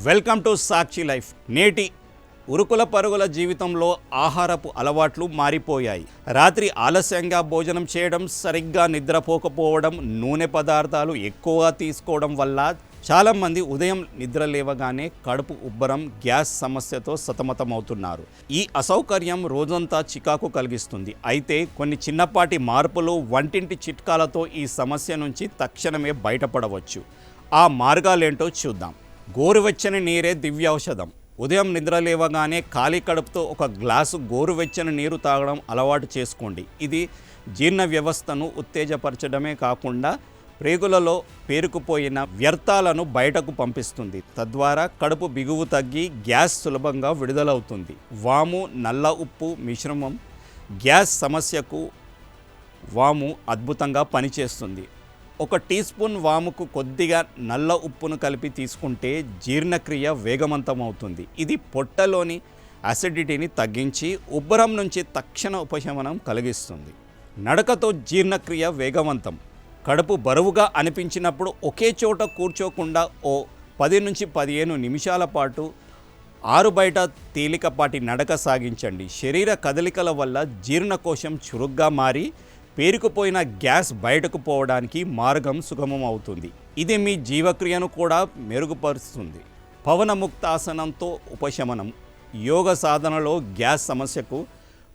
Welcome to Sakshi life. నేటి ఉరుకుల పరుగుల జీవితంలో ఆహారపు అలవాట్లు మారిపోయాయి. రాత్రి ఆలస్యంగా భోజనం చేయడం, సరిగ్గా నిద్రపోకపోవడం, నూనె పదార్థాలు ఎక్కువగా తీసుకోవడం వల్ల చాలామంది ఉదయం నిద్ర లేవగానే కడుపు ఉబ్బరం, గ్యాస్ సమస్యతో సతమతమవుతున్నారు. ఈ అసౌకర్యం రోజంతా చికాకు కలిగిస్తుంది. అయితే కొన్ని చిన్నపాటి మార్పులు, వంటింటి చిట్కాలతో ఈ సమస్య నుంచి తక్షణమే బయటపడవచ్చు. ఆ మార్గాలేంటో చూద్దాం. గోరువెచ్చని నీరే దివ్యౌషధం. ఉదయం నిద్ర లేవగానే ఖాళీ కడుపుతో ఒక గ్లాసు గోరువెచ్చని నీరు తాగడం అలవాటు చేసుకోండి. ఇది జీర్ణ వ్యవస్థను ఉత్తేజపరచడమే కాకుండా ప్రేగులలో పేరుకుపోయిన వ్యర్థాలను బయటకు పంపిస్తుంది. తద్వారా కడుపు బిగువు తగ్గి గ్యాస్ సులభంగా విడుదలవుతుంది. వాము, నల్ల ఉప్పు మిశ్రమం గ్యాస్ సమస్యకు వాము అద్భుతంగా పనిచేస్తుంది. 1 టీ స్పూన్ వాముకు కొద్దిగా నల్ల ఉప్పును కలిపి తీసుకుంటే జీర్ణక్రియ వేగవంతమవుతుంది. ఇది పొట్టలోని అసిడిటీని తగ్గించి ఉబ్బరం నుంచి తక్షణ ఉపశమనం కలిగిస్తుంది. నడకతో జీర్ణక్రియ వేగవంతం. కడుపు బరువుగా అనిపించినప్పుడు ఒకే చోట కూర్చోకుండా 10 నుంచి 15 నిమిషాల పాటు ఆరుబయట తేలికపాటి నడక సాగించండి. శరీర కదలికల వల్ల జీర్ణకోశం చురుగ్గా మారి పేరుకుపోయిన గ్యాస్ బయటకు పోవడానికి మార్గం సుగమం అవుతుంది. ఇది మీ జీవక్రియను కూడా మెరుగుపరుస్తుంది. పవనముక్తాసనంతో ఉపశమనం. యోగ సాధనలో గ్యాస్ సమస్యకు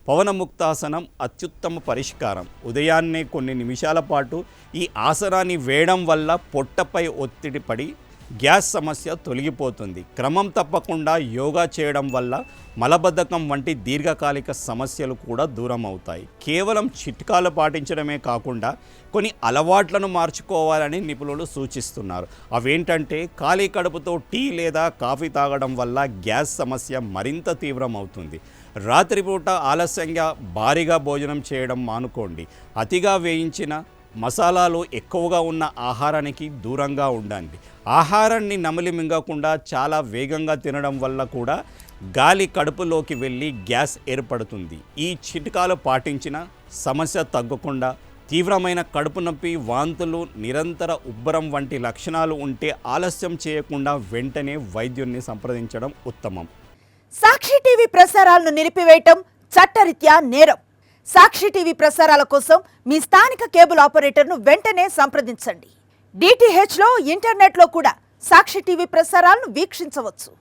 పవనముక్తాసనం అత్యుత్తమ పరిష్కారం. ఉదయాన్నే కొన్ని నిమిషాల పాటు ఈ ఆసనాన్ని వేయడం వల్ల పొట్టపై ఒత్తిడి పడి గ్యాస్ సమస్య తొలగిపోతుంది. క్రమం తప్పకుండా యోగా చేయడం వల్ల మలబద్ధకం వంటి దీర్ఘకాలిక సమస్యలు కూడా దూరం అవుతాయి. కేవలం చిట్కాలు పాటించడమే కాకుండా కొన్ని అలవాట్లను మార్చుకోవాలని నిపుణులు సూచిస్తున్నారు. అవేంటంటే ఖాళీ కడుపుతో టీ లేదా కాఫీ తాగడం వల్ల గ్యాస్ సమస్య మరింత తీవ్రమవుతుంది. రాత్రిపూట ఆలస్యంగా భారీగా భోజనం చేయడం మానుకోండి. అతిగా వేయించిన మసాలాలు ఎక్కువగా ఉన్న ఆహారానికి దూరంగా ఉండండి. ఆహారాన్ని నమిలి మింగకుండా చాలా వేగంగా తినడం వల్ల కూడా గాలి కడుపులోకి వెళ్ళి గ్యాస్ ఏర్పడుతుంది. ఈ చిట్కాలు పాటించిన సమస్య తగ్గకుండా తీవ్రమైన కడుపు నొప్పి, వాంతులు, నిరంతర ఉబ్బరం వంటి లక్షణాలు ఉంటే ఆలస్యం చేయకుండా వెంటనే వైద్యుడిని సంప్రదించడం ఉత్తమం. సాక్షి టీవీ ప్రసారాలను నిలిపివేయటం చట్టరీత్యా నేరం. సాక్షి టీవీ ప్రసారాల కోసం మీ స్థానిక కేబుల్ ఆపరేటర్ను వెంటనే సంప్రదించండి. DTHలో, ఇంటర్నెట్లో కూడా సాక్షి టీవీ ప్రసారాలను వీక్షించవచ్చు.